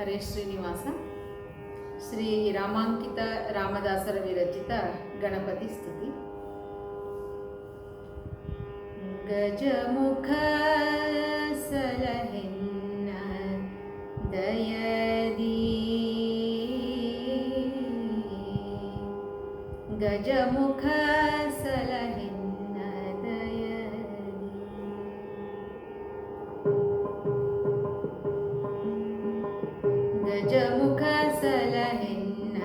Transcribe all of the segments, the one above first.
ಹರೇ ಶ್ರೀನಿವಾಸ. ಶ್ರೀ ರಾಮಾಂಕಿತ ರಾಮದಾಸರ ವಿರಚಿತ ಗಣಪತಿ ಸ್ತುತಿ. ಗಜಮುಖ ಸಲಹೆನ್ನ ದಯದಿ, ಗಜಮುಖ ಸಲಹೆನ್ನ ದಯದಿ, ಗಜಮುಖ ಸಲಹೆನ್ನ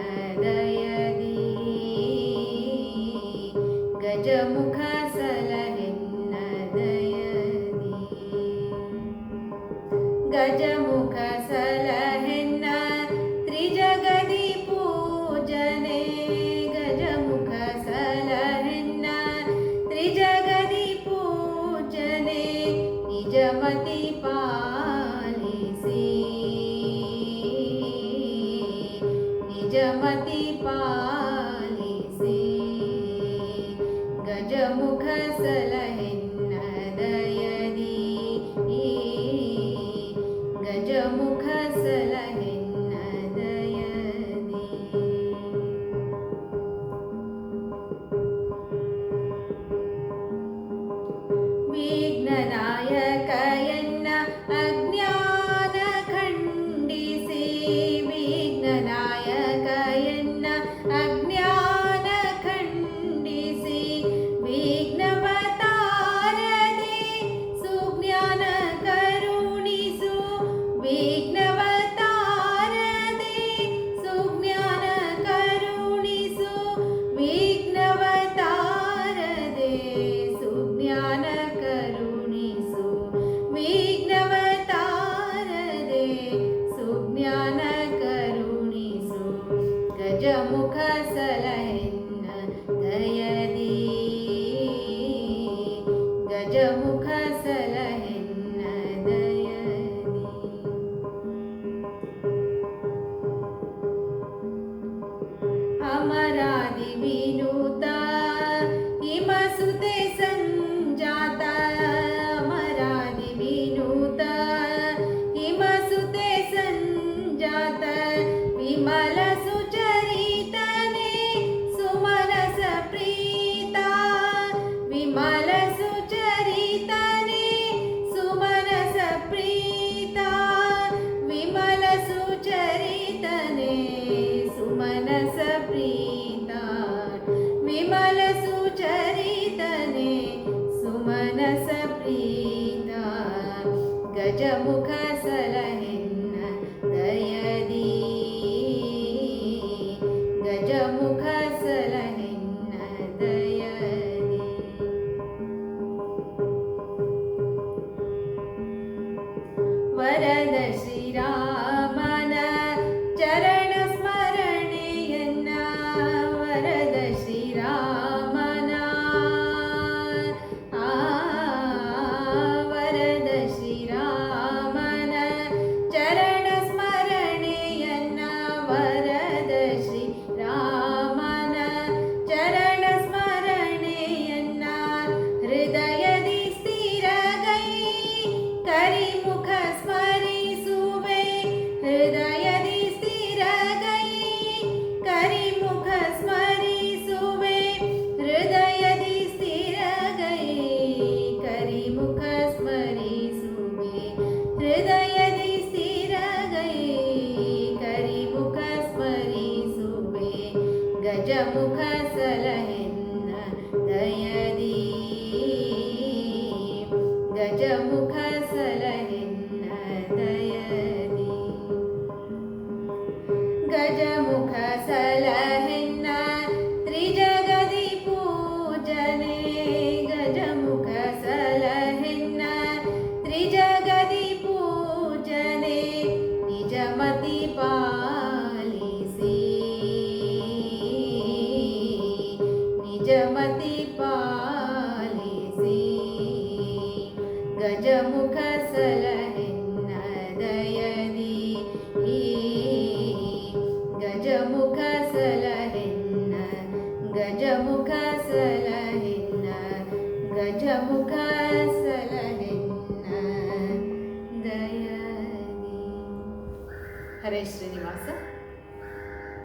ದಯದಿ, ಗಜಮುಖ ಸಲಹೆನ್ನ ದಯದಿ, ಗಜಮುಖ ಸಲಹೆನ್ನ ತ್ರಿಜಗದಿ ಪೂಜನೆ, ಗಜಮುಖ ಸಲಹೆನ್ನ ತ್ರಿಜಗದಿ ಪೂಜನೆ, ನಿಜಮತಿ policy, ನಿಜಮತಿ policy, ಗಜಮುಖ ಸಲಹೆನ್ನ ದಯದಿ, ಗಜಮುಖ ಸಲಹೆನ್ನ ದಯದಿ. ವಿಘ್ನನಾಯಕ ಎನ್ನ ಅಜ್ಞಾನ ಖಂಡಿಸಿ, ವಿಘ್ನನಾಯಕ ಎನ್ನ ಅಜ್ಞಾನ ಖಂಡಿಸಿ, ವಿಘ್ನವ ತಾರದೆ ಸುಜ್ಞಾನ ಕರುಣಿಸು, ವಿಘ್ನವ ತಾರದೆ ಸುಜ್ಞಾನ ಕರುಣಿಸು, ವಿಘ್ನವ ತಾರದೆ ಸುಜ್ಞಾನ ಕರುಣಿಸು, ವಿಘ್ನವ ತಾರದೆ ಸುಜ್ಞಾನ ಕರುಣಿಸು, ಗಜಮುಖ ಸಲಹೆನ್ನ ದಯದಿ, ಗಜಮುಖ ಸಲಹೆನ್ನ ದಯದಿ. ಅಮರಾದಿ ವಿನೂತ ಹಿಮಸುತೆ ಸಂಜಾತ, ಅಮರಾದಿ ವಿನೂತ ಹಿಮಸುತೆ ಸಂಜಾತ, ವಿಮಲ ಸುಚರಿತನೆ ಸುಮನಸ ಪ್ರೀತ, ವಿಮಲ ಸುಚರಿತನೆ ಸುಮನಸ ಪ್ರೀತ, ವಿಮಲ ಸುಚರಿತನೆ ಸುಮನಸ ಪ್ರೀತ, ವಿಮಲ ಸುಚರಿತನೆ ಸುಮನಸ ಪ್ರೀತ, ಗಜಮುಖ ಸಲಹೆನ್ನ ದಯದಿ, ಗಜಮುಖ ಸಲಹೆನ್ನ ದಯದಿ. ವರದ ಶ್ರೀರಾಮನ ಚರಣ ಸ್ಮರಣೆಯನ್ನ, ವರದ ಶ್ರೀರಾಮನ ವರದ ಶ್ರೀರಾಮನ ಚರಣ ಸ್ಮರಣೆಯನ್ನ, ವರದ ಶ್ರೀರಾಮನ ಚರಣ ಸ್ಮರಣೆಯನ್ನ, ಹೃದಯದಿ ಸ್ಥಿರಗೈ ಕರಿಮುಖ ಸ್ಮರಿಸುವೆ, ಹರೇ ಶ್ರೀನಿವಾಸ.